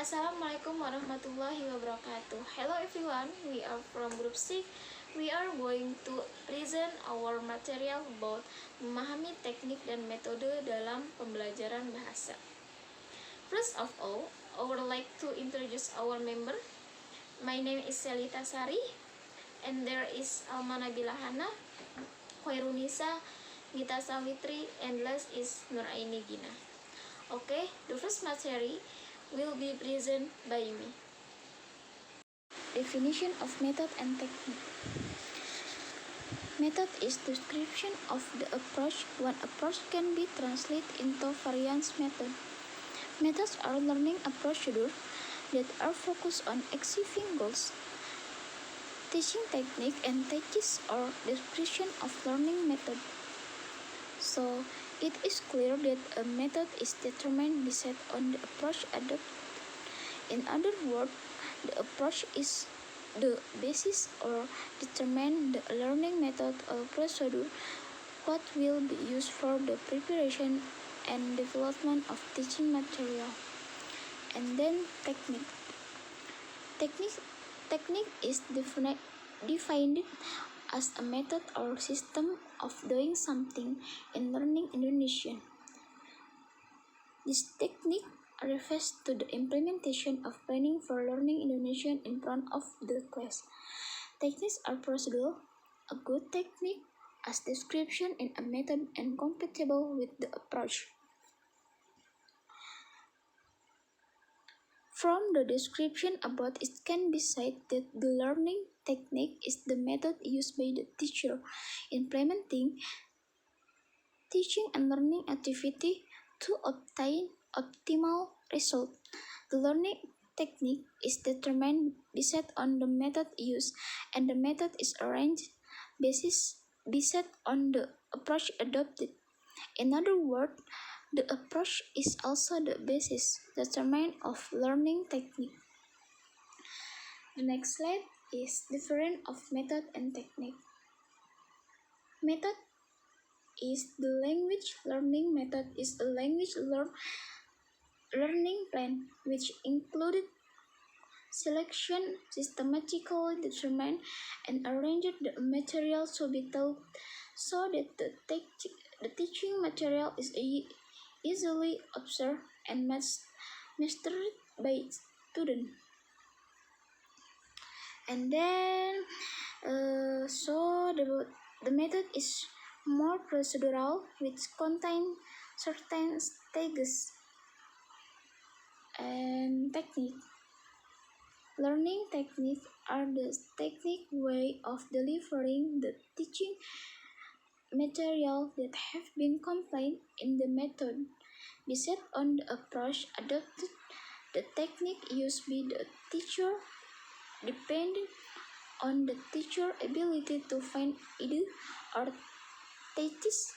Assalamualaikum warahmatullahi wabarakatuh. Hello everyone, we are from group 6. We are going to present our material about memahami teknik dan metode dalam pembelajaran bahasa. First of all, I would like to introduce our member. My name is Selita Sari, and there is Alma Nabila Hana, Khairunisa, Gita Sawitri, and last is Nuraini Gina. Okay, the first material will be presented by me. Definition of method and technique. Method is description of the approach. One approach can be translated into various methods. Methods are learning procedures that are focused on achieving goals. Teaching technique and techniques are description of learning method. So, it is clear that a method is determined based on the approach adopted. In other words, the approach is the basis or determine the learning method or procedure what will be used for the preparation and development of teaching material. And then technique. Technique is defined as a method or system of doing something in learning Indonesian. This technique refers to the implementation of planning for learning Indonesian in front of the class. Techniques are procedural. A good technique as description in a method and compatible with the approach. From the description about it can be said that the learning technique is the method used by the teacher implementing teaching and learning activity to obtain optimal result. The learning technique is determined based on the method used, and the method is arranged based on the approach adopted. In other words, the approach is also the basis determined of learning technique. The next slide is difference of method and technique. Method is the language learning method is a language learning plan which included selection, systematically determined and arranged the material to be taught so that the teaching material is easily observed and mastered by students. And then, the method is more procedural, which contain certain stages and technique. Learning techniques are the technique way of delivering the teaching material that have been combined in the method. Based on the approach adopted, the technique used by the teacher depending on the teacher's ability to find either or tactics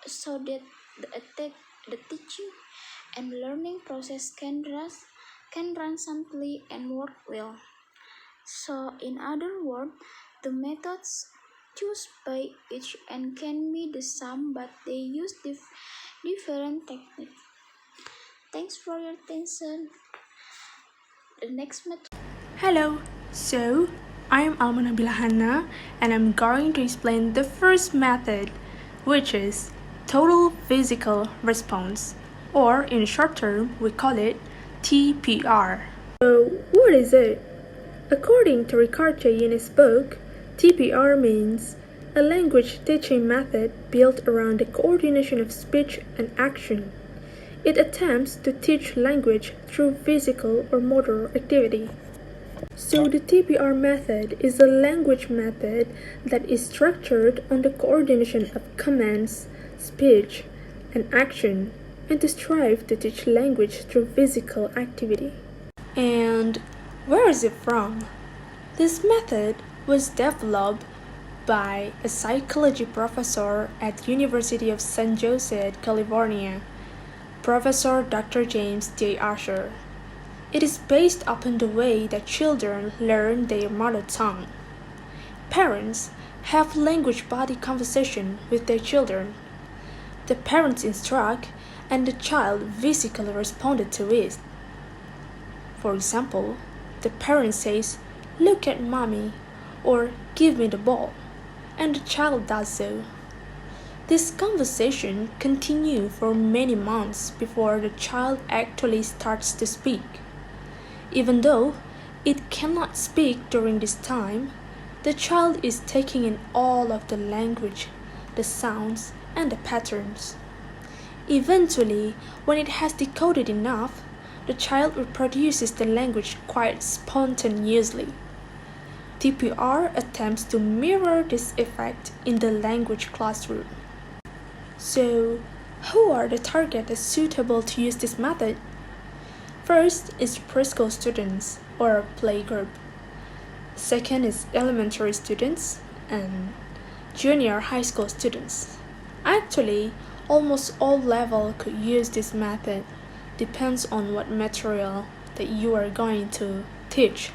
so that the teaching and learning process can run smoothly and work well. So, in other words, the methods chosen by each and can be the same, but they use different techniques. Thanks for your attention. The next method. Hello, so I'm Alma Nabila Hana, and I'm going to explain the first method, which is total physical response, or in short term we call it TPR. So what is it? According to Ricardo in his book, TPR means a language teaching method built around the coordination of speech and action. It attempts to teach language through physical or motor activity. So the TPR method is a language method that is structured on the coordination of commands, speech, and action, and to strive to teach language through physical activity. And where is it from? This method was developed by a psychology professor at University of San Jose, California, Professor Dr. James J. Asher. It is based upon the way that children learn their mother tongue. Parents have language-body conversation with their children. The parents instruct, and the child physically responded to it. For example, the parent says, "Look at mommy," or "Give me the ball," and the child does so. This conversation continues for many months before the child actually starts to speak. Even though it cannot speak during this time, the child is taking in all of the language, the sounds, and the patterns. Eventually, when it has decoded enough, the child reproduces the language quite spontaneously. TPR attempts to mirror this effect in the language classroom. So, who are the targets suitable to use this method? First is preschool students or playgroup. Second is elementary students and junior high school students. Actually, almost all levels could use this method. Depends on what material that you are going to teach.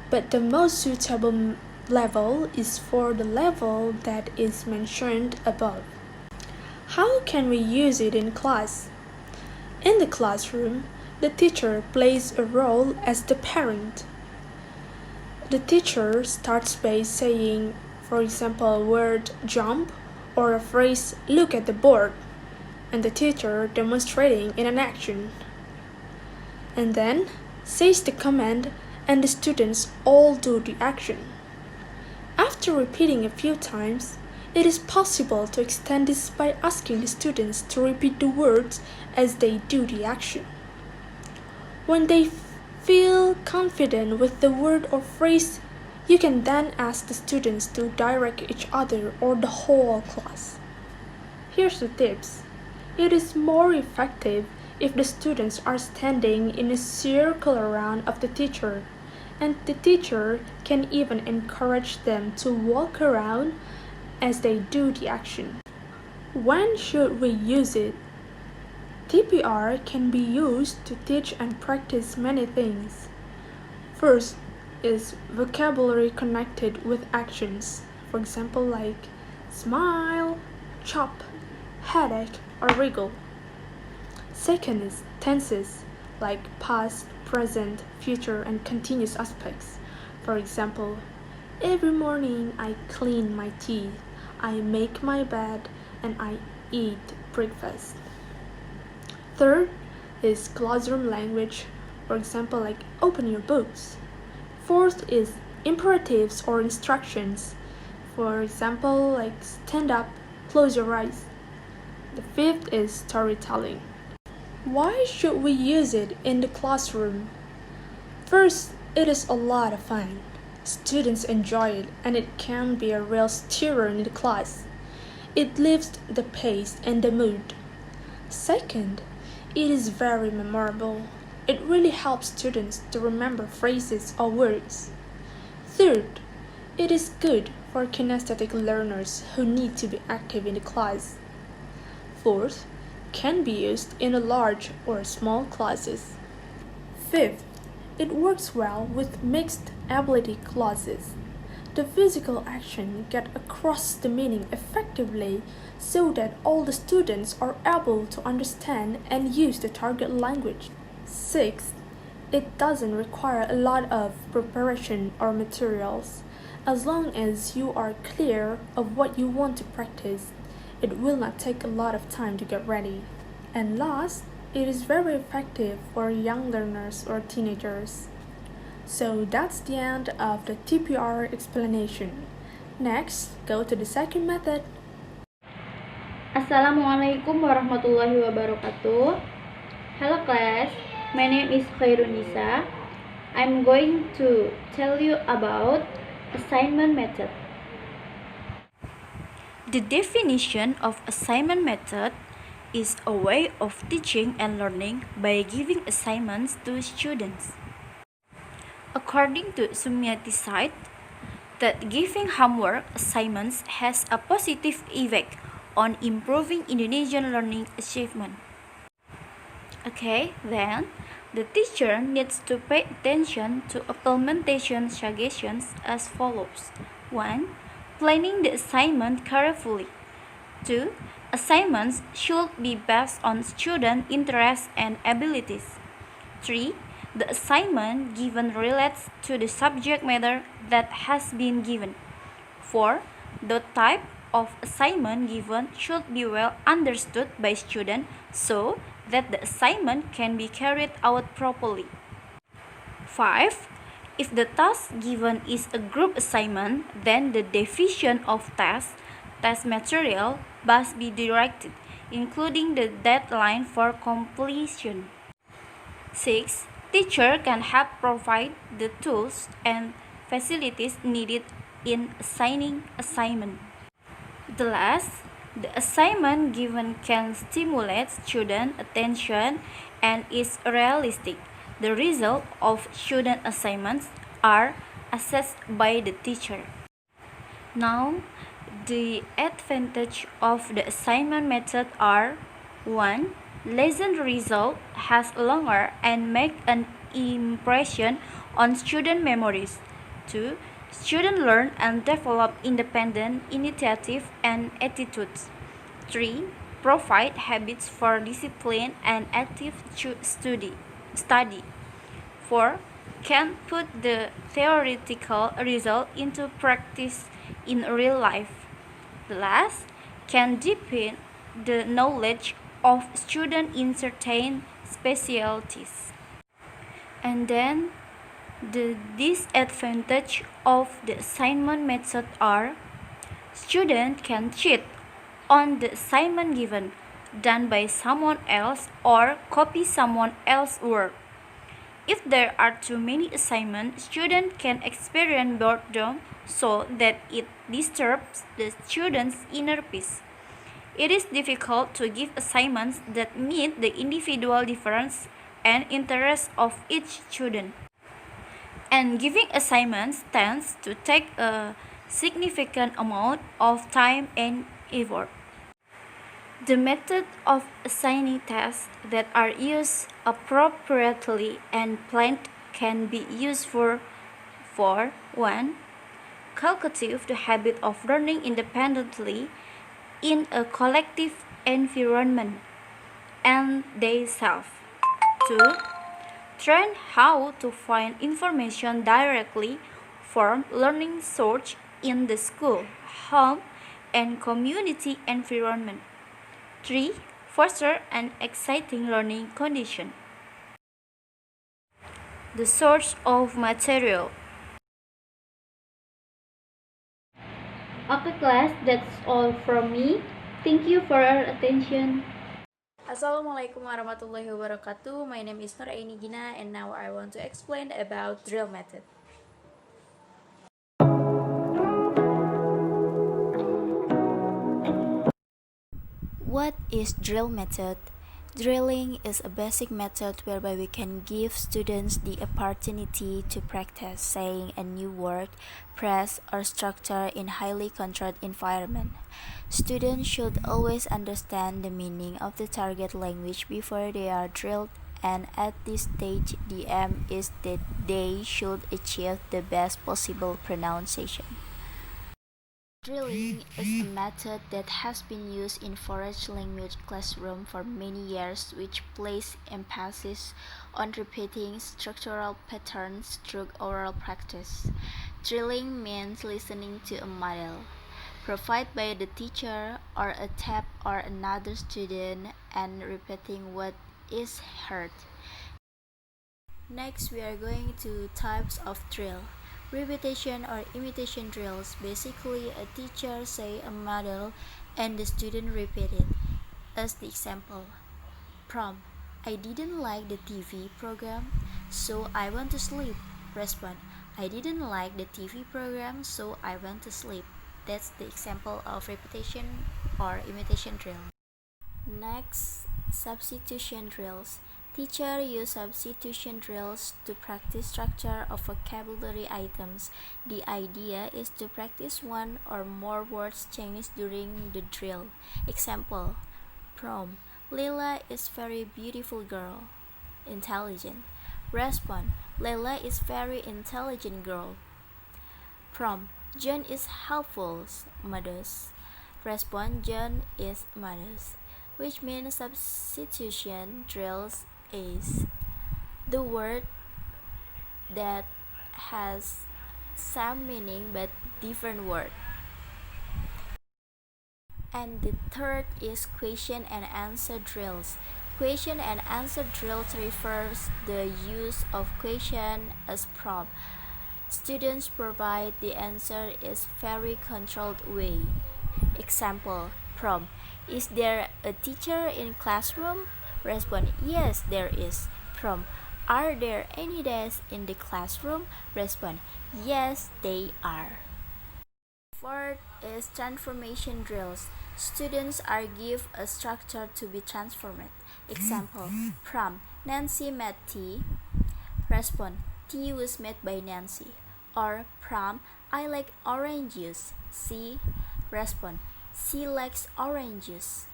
But the most suitable level is for the level that is mentioned above. How can we use it in class? In the classroom, the teacher plays a role as the parent. The teacher starts by saying, for example, word jump or a phrase look at the board, and the teacher demonstrating in an action. And then says the command and the students all do the action. After repeating a few times, it is possible to extend this by asking the students to repeat the words as they do the action. When they feel confident with the word or phrase, you can then ask the students to direct each other or the whole class. Here's the tips. It is more effective if the students are standing in a circle around of the teacher, and the teacher can even encourage them to walk around as they do the action. When should we use it? TPR can be used to teach and practice many things. First is vocabulary connected with actions, for example like smile, chop, headache, or wriggle. Second is tenses like past, present, future, and continuous aspects. For example, every morning I clean my teeth, I make my bed, and I eat breakfast. Third is classroom language, for example like open your books. Fourth is imperatives or instructions, for example like stand up, close your eyes. The fifth is storytelling. Why should we use it in the classroom? First, it is a lot of fun. Students enjoy it and it can be a real stirrer in the class. It lifts the pace and the mood. Second, it is very memorable. It really helps students to remember phrases or words. Third, it is good for kinesthetic learners who need to be active in the class. Fourth, can be used in a large or small classes. Fifth, it works well with mixed ability classes. The physical action get across the meaning effectively so that all the students are able to understand and use the target language. Sixth, it doesn't require a lot of preparation or materials. As long as you are clear of what you want to practice, it will not take a lot of time to get ready. And last, it is very effective for young learners or teenagers. So that's the end of the TPR explanation. Next, go to the second method. Assalamualaikum warahmatullahi wabarakatuh. Hello class, my name is Khairunisa. I'm going to tell you about assignment method. The definition of assignment method is a way of teaching and learning by giving assignments to students. According to Sumiati site, that giving homework assignments has a positive effect on improving Indonesian learning achievement. Okay, then the teacher needs to pay attention to implementation suggestions as follows. 1. Planning the assignment carefully. 2. Assignments should be based on student interests and abilities. 3. The assignment given relates to the subject matter that has been given. 4. The type of assignment given should be well understood by students so that the assignment can be carried out properly. 5. If the task given is a group assignment, then the division of test material must be directed, including the deadline for completion. 6. Teacher can help provide the tools and facilities needed in assigning assignment. The last, the assignment given can stimulate student attention and is realistic. The result of student assignments are assessed by the teacher. Now, the advantage of the assignment method are 1. Lesson result has longer and make an impression on student memories. 2. Students learn and develop independent initiative and attitudes. 3. Provide habits for discipline and active study. 4. Can put the theoretical result into practice in real life. Last, can deepen the knowledge of students in certain specialties. And then, the disadvantage of the assignment method are students can cheat on the assignment given, done by someone else, or copy someone else's work. If there are too many assignments, students can experience boredom so that it disturbs the student's inner peace. It is difficult to give assignments that meet the individual difference and interests of each student. And giving assignments tends to take a significant amount of time and effort. The method of assigning tasks that are used appropriately and planned can be useful for 1. Cultivate the habit of learning independently in a collective environment and they self. 2. Train how to find information directly from learning sources in the school, home, and community environment. 3. Foster an exciting learning condition. The source of material. Okay class, that's all from me. Thank you for your attention. Assalamualaikum warahmatullahi wabarakatuh. My name is Nuraini Gina and now I want to explain about drill method. What is drill method? Drilling is a basic method whereby we can give students the opportunity to practice saying a new word, phrase, or structure in highly controlled environment. Students should always understand the meaning of the target language before they are drilled, and at this stage the aim is that they should achieve the best possible pronunciation. Drilling is a method that has been used in foreign language classroom for many years, which places emphasis on repeating structural patterns through oral practice. Drilling means listening to a model provided by the teacher or a tape or another student and repeating what is heard. Next, we are going to types of drill. Repetition or imitation drills. Basically, a teacher say a model and the student repeat it. As the example, prompt, I didn't like the TV program, so I went to sleep. Respond, I didn't like the TV program, so I went to sleep. That's the example of repetition or imitation drill. Next, substitution drills. Teacher use substitution drills to practice structure of vocabulary items. The idea is to practice one or more words changed during the drill. Example, prompt, Leila is very beautiful girl. Intelligent. Respond, Leila is very intelligent girl. Prompt, John is helpful, modest. Respond, John is modest. Which means substitution drills is the word that has same meaning but different word. And the third is question and answer drills. Question and answer drills refers the use of question as prompt. Students provide the answer in very controlled way. Example, prompt: Is there a teacher in classroom? Respond: Yes, there is. Prompt: Are there any desks in the classroom? Respond: Yes, they are. Fourth is transformation drills. Students are given a structure to be transformed. Example, prompt: Nancy made tea. Respond: Tea was made by Nancy. Or prompt: I like orange juice. C. Respond: She likes orange juice.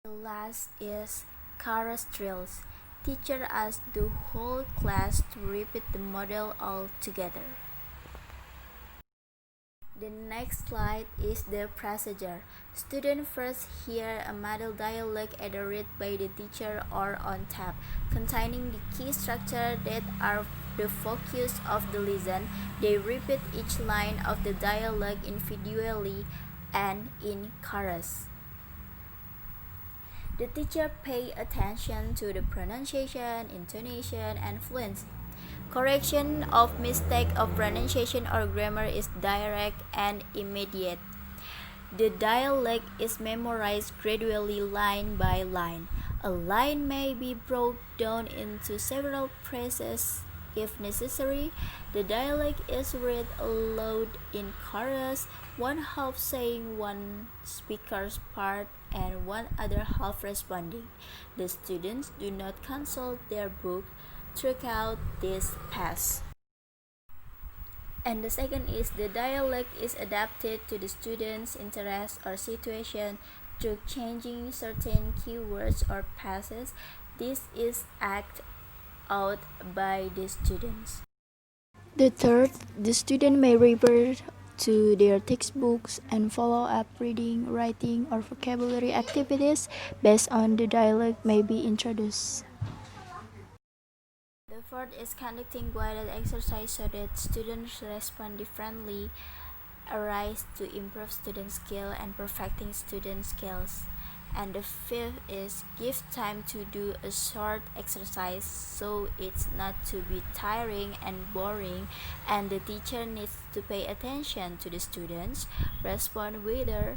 The last is chorus drills. Teacher asks the whole class to repeat the model all together. The next slide is the procedure. Students first hear a model dialogue either read by the teacher or on tape, containing the key structure that are the focus of the lesson. They repeat each line of the dialogue individually and in chorus. The teacher pay attention to the pronunciation, intonation, and fluency. Correction of mistake of pronunciation or grammar is direct and immediate. The dialogue is memorized gradually line by line. A line may be broken down into several phrases if necessary. The dialogue is read aloud in chorus, one half saying one speaker's part and one other half responding. The students do not consult their book throughout this pass. And the second is the dialogue is adapted to the student's interest or situation through changing certain keywords or passes. This is acted out by the students. The third, the student may refer to their textbooks and follow up reading, writing, or vocabulary activities based on the dialogue may be introduced. The fourth is conducting guided exercise so that students respond differently, arise to improve student skill and perfecting student skills. And the fifth is give time to do a short exercise so it's not to be tiring and boring, and the teacher needs to pay attention to the students, respond whether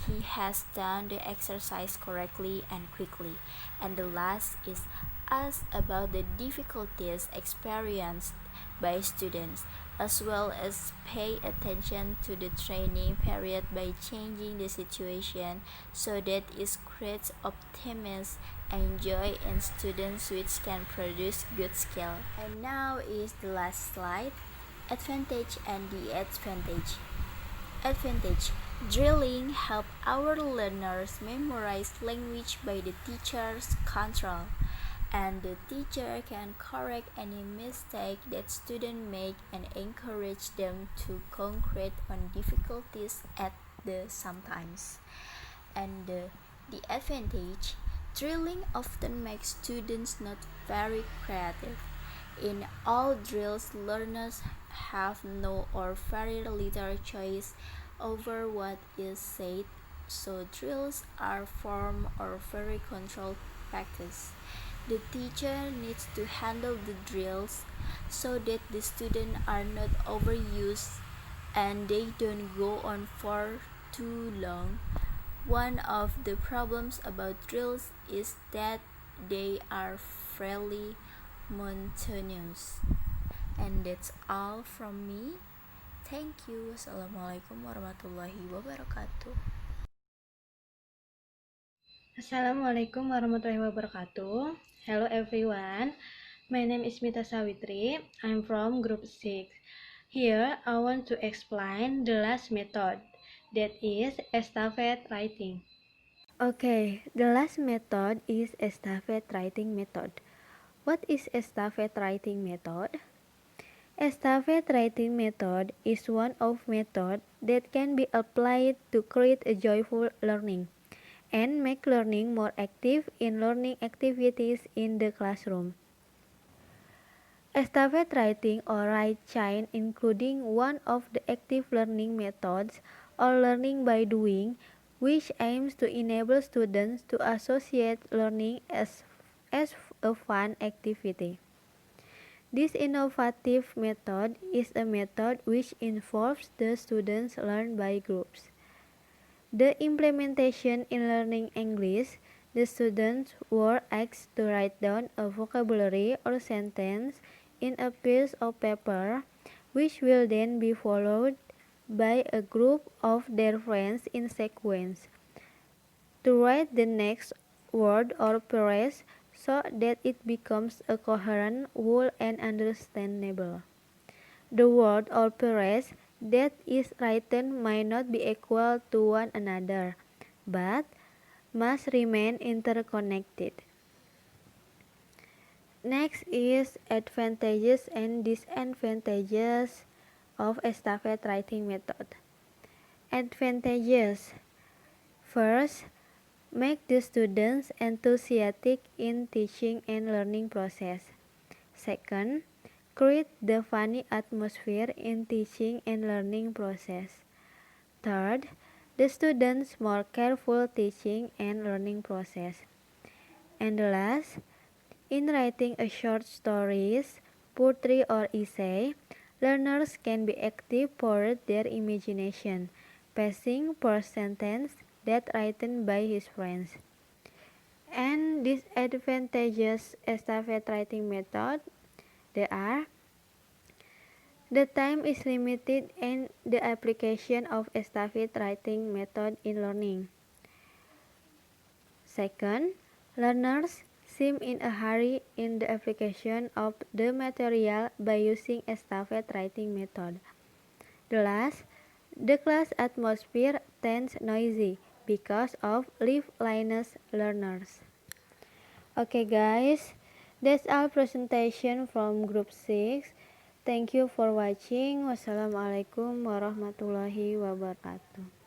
he has done the exercise correctly and quickly. And the last is ask about the difficulties experienced by students, as well as pay attention to the training period by changing the situation so that it creates optimism and joy in students, which can produce good skill. And now is the last slide, advantage and disadvantage. Advantage: drilling help our learners memorize language by the teacher's control, and the teacher can correct any mistake that students make and encourage them to concentrate on difficulties at the sometimes. And the advantage: drilling often makes students not very creative. In all drills, learners have no or very little choice over what is said, so drills are formed or very controlled practice. The teacher needs to handle the drills so that the students are not overused and they don't go on for too long. One of the problems about drills is that they are fairly monotonous. And that's all from me. Thank you. Wassalamualaikum warahmatullahi wabarakatuh. Assalamualaikum warahmatullahi wabarakatuh. Hello everyone. My name is Mita Sawitri. I'm from group 6. Here I want to explain the last method, that is estafet writing. Okay, the last method is estafet writing method. What is estafet writing method? Estafet writing method is one of methods that can be applied to create a joyful learning and make learning more active in learning activities in the classroom. Estafet writing or right chain including one of the active learning methods or learning by doing, which aims to enable students to associate learning as a fun activity. This innovative method is a method which involves the students learn by groups. The implementation in learning English, the students were asked to write down a vocabulary or sentence in a piece of paper, which will then be followed by a group of their friends in sequence to write the next word or phrase so that it becomes a coherent whole and understandable. The word or phrase that is written might not be equal to one another, but must remain interconnected. Next is advantages and disadvantages of estafette writing method. Advantages: first, make the students enthusiastic in teaching and learning process. Second, create the funny atmosphere in teaching and learning process. Third, the students more careful teaching and learning process. And the last, in writing a short stories, poetry or essay, learners can be active for their imagination, passing per sentence that written by his friends. And disadvantages estafette writing method, they are: the time is limited and the application of estafette writing method in learning. Second, learners seem in a hurry in the application of the material by using estafette writing method. The last, the class atmosphere tends noisy because of liveliness learners. Okay guys, that's our presentation from group 6. Thank you for watching. Wassalamualaikum warahmatullahi wabarakatuh.